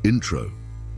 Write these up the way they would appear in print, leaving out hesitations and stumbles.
Intro.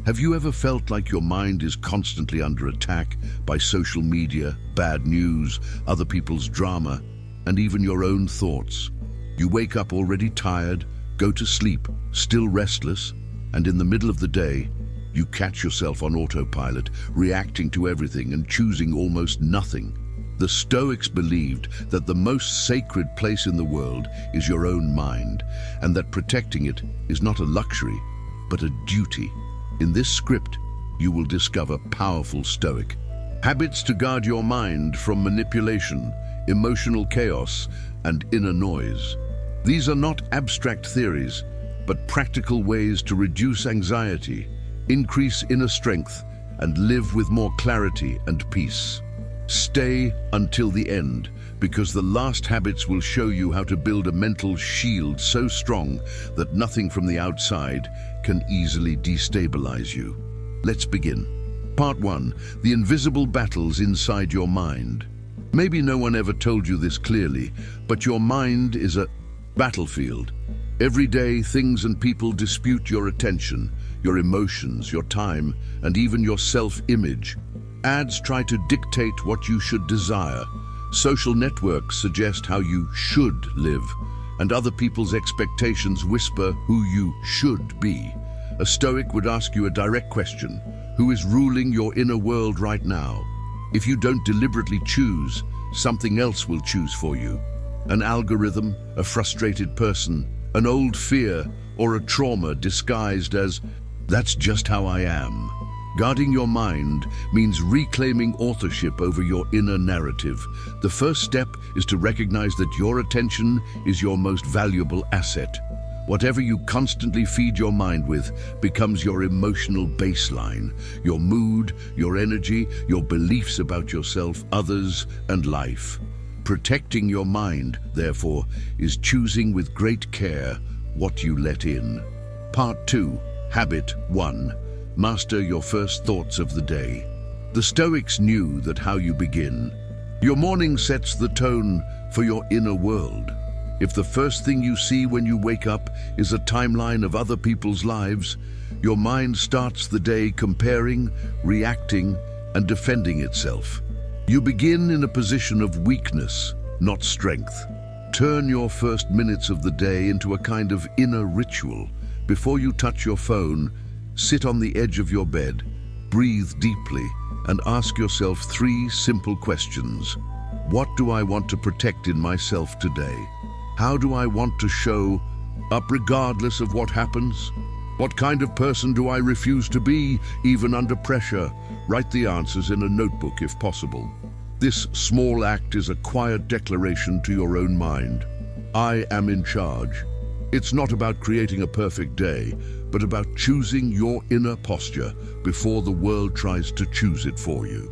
Have you ever felt like your mind is constantly under attack by social media, bad news, other people's drama, and even your own thoughts? You wake up already tired, go to sleep, still restless, and in the middle of the day, you catch yourself on autopilot, reacting to everything and choosing almost nothing. The Stoics believed that the most sacred place in the world is your own mind, and that protecting it is not a luxury, but a duty. In this script, you will discover powerful Stoic habits to guard your mind from manipulation, emotional chaos, and inner noise. These are not abstract theories, but practical ways to reduce anxiety, increase inner strength, and live with more clarity and peace. Stay until the end, because the last habits will show you how to build a mental shield so strong that nothing from the outside can easily destabilize you. Let's begin. Part 1. The invisible battles inside your mind. Maybe no one ever told you this clearly, but your mind is a battlefield. Every day, things and people dispute your attention, your emotions, your time, and even your self-image. Ads try to dictate what you should desire. Social networks suggest how you should live, and other people's expectations whisper who you should be. A Stoic would ask you a direct question: who is ruling your inner world right now? If you don't deliberately choose, something else will choose for you. An algorithm, a frustrated person, an old fear, or a trauma disguised as, "That's just how I am." Guarding your mind means reclaiming authorship over your inner narrative. The first step is to recognize that your attention is your most valuable asset. Whatever you constantly feed your mind with becomes your emotional baseline, your mood, your energy, your beliefs about yourself, others, and life. Protecting your mind, therefore, is choosing with great care what you let in. Part 2. Habit 1. Master your first thoughts of the day. The Stoics knew that how you begin. Your morning sets the tone for your inner world. If the first thing you see when you wake up is a timeline of other people's lives, your mind starts the day comparing, reacting, and defending itself. You begin in a position of weakness, not strength. Turn your first minutes of the day into a kind of inner ritual. Before you touch your phone, sit on the edge of your bed, breathe deeply, and ask yourself 3 simple questions. What do I want to protect in myself today? How do I want to show up regardless of what happens? What kind of person do I refuse to be, even under pressure? Write the answers in a notebook if possible. This small act is a quiet declaration to your own mind. I am in charge. It's not about creating a perfect day, but about choosing your inner posture before the world tries to choose it for you.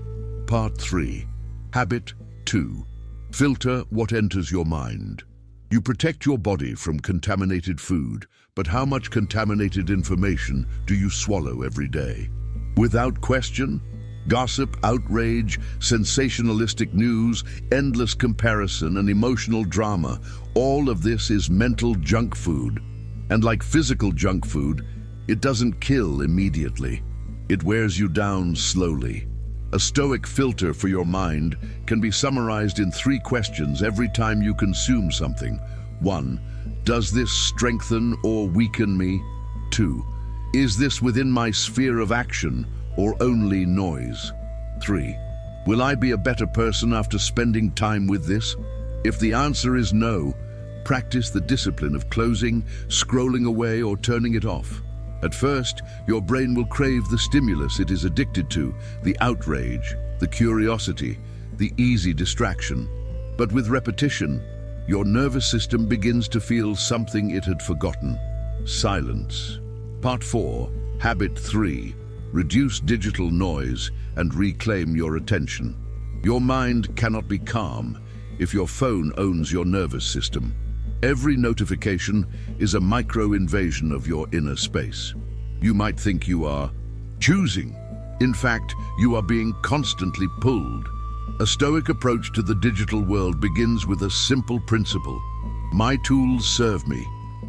Part 3. Habit 2. Filter what enters your mind. You protect your body from contaminated food, but how much contaminated information do you swallow every day? Without question, gossip, outrage, sensationalistic news, endless comparison, and emotional drama, all of this is mental junk food. And like physical junk food, it doesn't kill immediately. It wears you down slowly. A Stoic filter for your mind can be summarized in 3 questions every time you consume something. 1. Does this strengthen or weaken me? 2. Is this within my sphere of action or only noise? 3. Will I be a better person after spending time with this? If the answer is no, practice the discipline of closing, scrolling away, or turning it off. At first, your brain will crave the stimulus it is addicted to, the outrage, the curiosity, the easy distraction. But with repetition, your nervous system begins to feel something it had forgotten: silence. Part 4. Habit 3. Reduce digital noise and reclaim your attention. Your mind cannot be calm if your phone owns your nervous system. Every notification is a micro-invasion of your inner space. You might think you are choosing. In fact, you are being constantly pulled. A Stoic approach to the digital world begins with a simple principle: my tools serve me.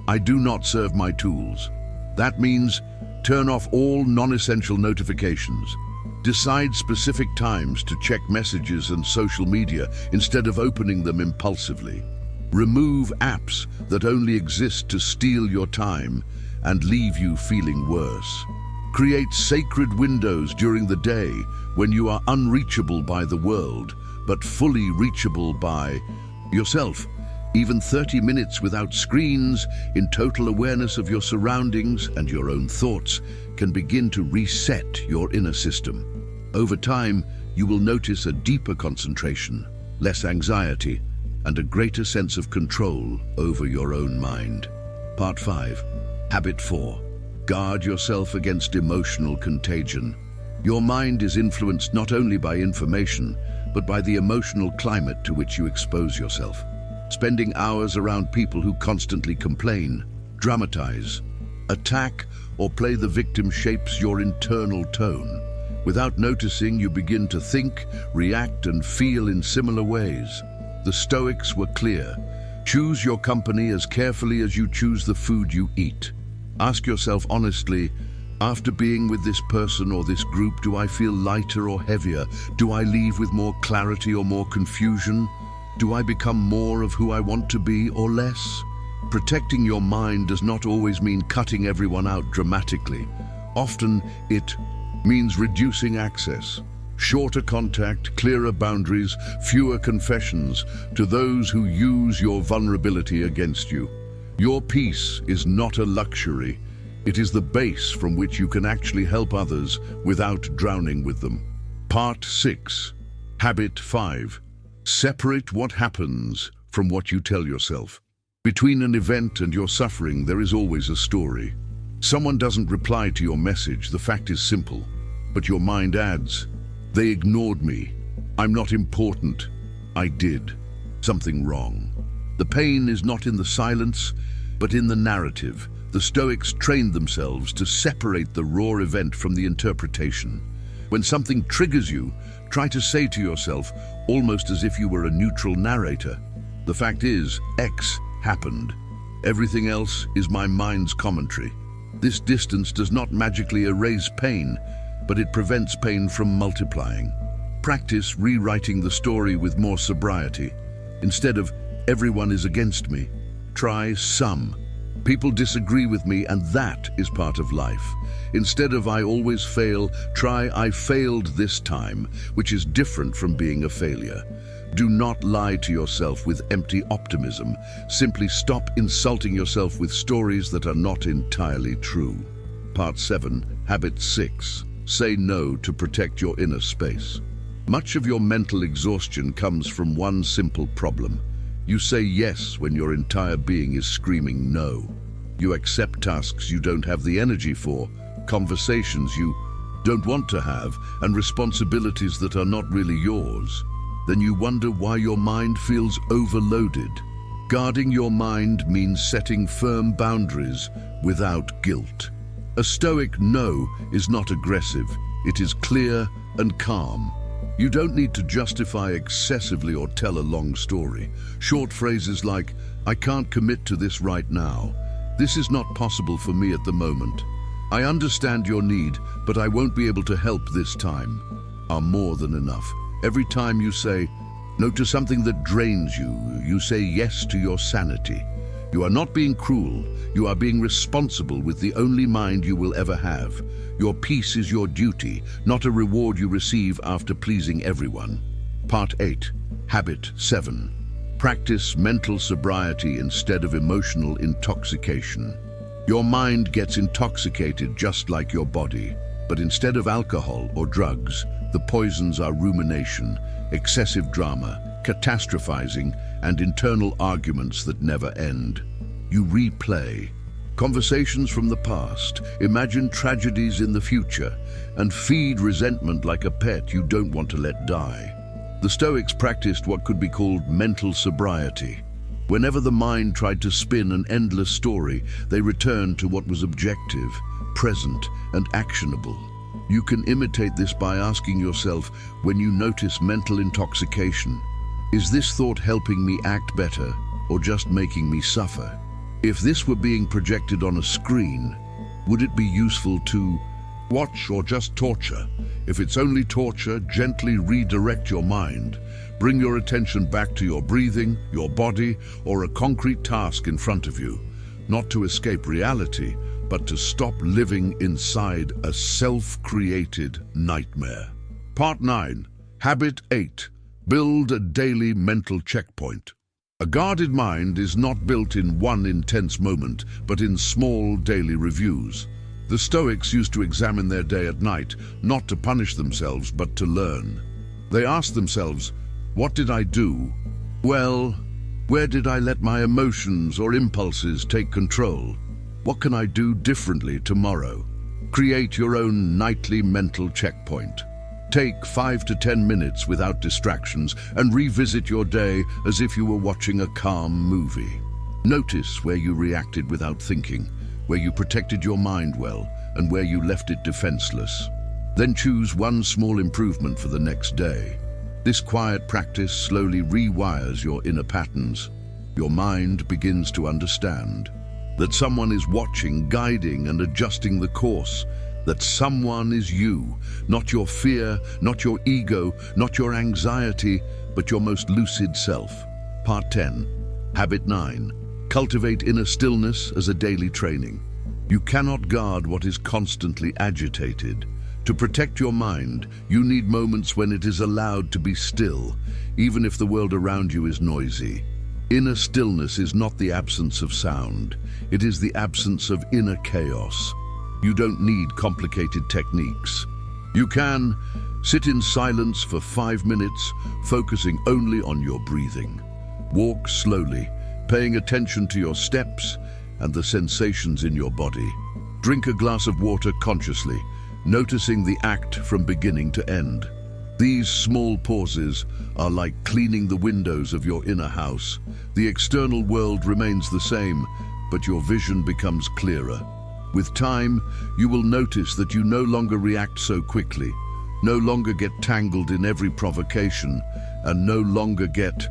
I do not serve my tools. That means Turn off all non-essential notifications. Decide specific times to check messages and social media instead of opening them impulsively. Remove apps that only exist to steal your time and leave you feeling worse. Create sacred windows during the day when you are unreachable by the world, but fully reachable by yourself. Even 30 minutes without screens, in total awareness of your surroundings and your own thoughts, can begin to reset your inner system. Over time, you will notice a deeper concentration, less anxiety, and a greater sense of control over your own mind. Part 5. Habit 4. Guard yourself against emotional contagion. Your mind is influenced not only by information, but by the emotional climate to which you expose yourself. Spending hours around people who constantly complain, dramatize, attack, or play the victim shapes your internal tone. Without noticing, you begin to think, react, and feel in similar ways. The Stoics were clear. Choose your company as carefully as you choose the food you eat. Ask yourself honestly, after being with this person or this group, do I feel lighter or heavier? Do I leave with more clarity or more confusion? Do I become more of who I want to be or less? Protecting your mind does not always mean cutting everyone out dramatically. Often it means reducing access, shorter contact, clearer boundaries, fewer confessions to those who use your vulnerability against you. Your peace is not a luxury. It is the base from which you can actually help others without drowning with them. Part 6. Habit 5. Separate what happens from what you tell yourself. Between an event and your suffering, there is always a story. Someone doesn't reply to your message. The fact is simple, but your mind adds, they ignored me. I'm not important. I did something wrong. The pain is not in the silence, but in the narrative. The Stoics trained themselves to separate the raw event from the interpretation. When something triggers you, try to say to yourself, almost as if you were a neutral narrator, the fact is, X happened. Everything else is my mind's commentary. This distance does not magically erase pain, but it prevents pain from multiplying. Practice rewriting the story with more sobriety. Instead of, everyone is against me, try some. People disagree with me, and that is part of life. Instead of I always fail, try I failed this time, which is different from being a failure. Do not lie to yourself with empty optimism. Simply stop insulting yourself with stories that are not entirely true. Part 7. Habit 6. Say no to protect your inner space. Much of your mental exhaustion comes from one simple problem. You say yes when your entire being is screaming no. You accept tasks you don't have the energy for, conversations you don't want to have, and responsibilities that are not really yours. Then you wonder why your mind feels overloaded. Guarding your mind means setting firm boundaries without guilt. A Stoic no is not aggressive. It is clear and calm. You don't need to justify excessively or tell a long story. Short phrases like, I can't commit to this right now. This is not possible for me at the moment. I understand your need, but I won't be able to help this time, are more than enough. Every time you say no to something that drains you, you say yes to your sanity. You are not being cruel. You are being responsible with the only mind you will ever have. Your peace is your duty, not a reward you receive after pleasing everyone. Part 8. Habit 7. Practice mental sobriety instead of emotional intoxication. Your mind gets intoxicated just like your body, but instead of alcohol or drugs, the poisons are rumination, excessive drama, catastrophizing, and internal arguments that never end. You replay conversations from the past, imagine tragedies in the future, and feed resentment like a pet you don't want to let die. The Stoics practiced what could be called mental sobriety. Whenever the mind tried to spin an endless story, they returned to what was objective, present, and actionable. You can imitate this by asking yourself, when you notice mental intoxication, is this thought helping me act better or just making me suffer? If this were being projected on a screen, Would it be useful to watch or just torture? If it's only torture, gently redirect your mind. Bring your attention back to your breathing, your body, or a concrete task in front of you. Not to escape reality, but to stop living inside a self-created nightmare. Part 9. Habit 8. Build a daily mental checkpoint. A guarded mind is not built in one intense moment, but in small daily reviews. The Stoics used to examine their day at night, not to punish themselves, but to learn. They asked themselves, what did I do? Well, where did I let my emotions or impulses take control? What can I do differently tomorrow? Create your own nightly mental checkpoint. Take 5 to 10 minutes without distractions and revisit your day as if you were watching a calm movie. Notice where you reacted without thinking, where you protected your mind well, and where you left it defenseless. Then choose one small improvement for the next day. This quiet practice slowly rewires your inner patterns. Your mind begins to understand that someone is watching, guiding, and adjusting the course. That someone is you, not your fear, not your ego, not your anxiety, but your most lucid self. Part 10. Habit 9. Cultivate inner stillness as a daily training. You cannot guard what is constantly agitated. To protect your mind, you need moments when it is allowed to be still, even if the world around you is noisy. Inner stillness is not the absence of sound. It is the absence of inner chaos. You don't need complicated techniques. You can sit in silence for 5 minutes, focusing only on your breathing. Walk slowly, paying attention to your steps and the sensations in your body. Drink a glass of water consciously, noticing the act from beginning to end. These small pauses are like cleaning the windows of your inner house. The external world remains the same, but your vision becomes clearer. With time, you will notice that you no longer react so quickly, no longer get tangled in every provocation, and no longer get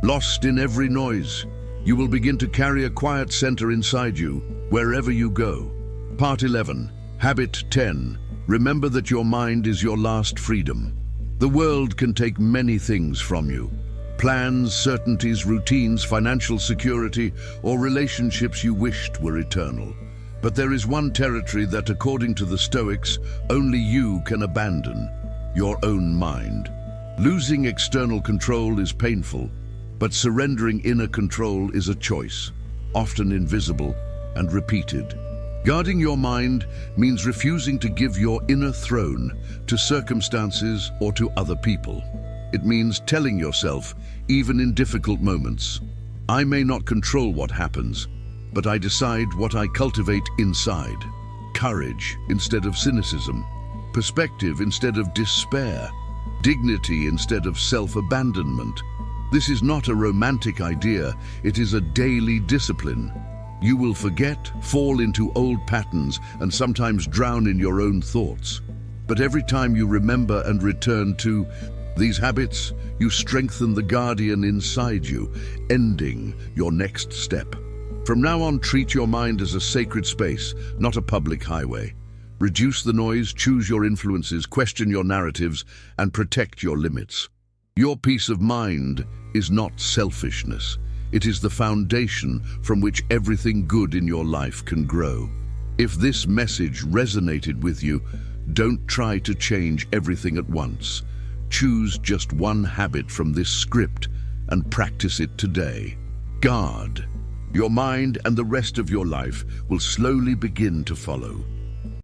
lost in every noise. You will begin to carry a quiet center inside you, wherever you go. Part 11. Habit 10. Remember that your mind is your last freedom. The world can take many things from you. Plans, certainties, routines, financial security, or relationships you wished were eternal. But there is one territory that, according to the Stoics, only you can abandon: your own mind. Losing external control is painful, but surrendering inner control is a choice, often invisible and repeated. Guarding your mind means refusing to give your inner throne to circumstances or to other people. It means telling yourself, even in difficult moments, I may not control what happens, but I decide what I cultivate inside. Courage instead of cynicism, perspective instead of despair, dignity instead of self-abandonment. This is not a romantic idea, it is a daily discipline. You will forget, fall into old patterns, and sometimes drown in your own thoughts. But every time you remember and return to these habits, you strengthen the guardian inside you, ending your next step. From now on, treat your mind as a sacred space, not a public highway. Reduce the noise, choose your influences, question your narratives, and protect your limits. Your peace of mind is not selfishness. It is the foundation from which everything good in your life can grow. If this message resonated with you, don't try to change everything at once. Choose just one habit from this script and practice it today. Guard your mind, and the rest of your life will slowly begin to follow.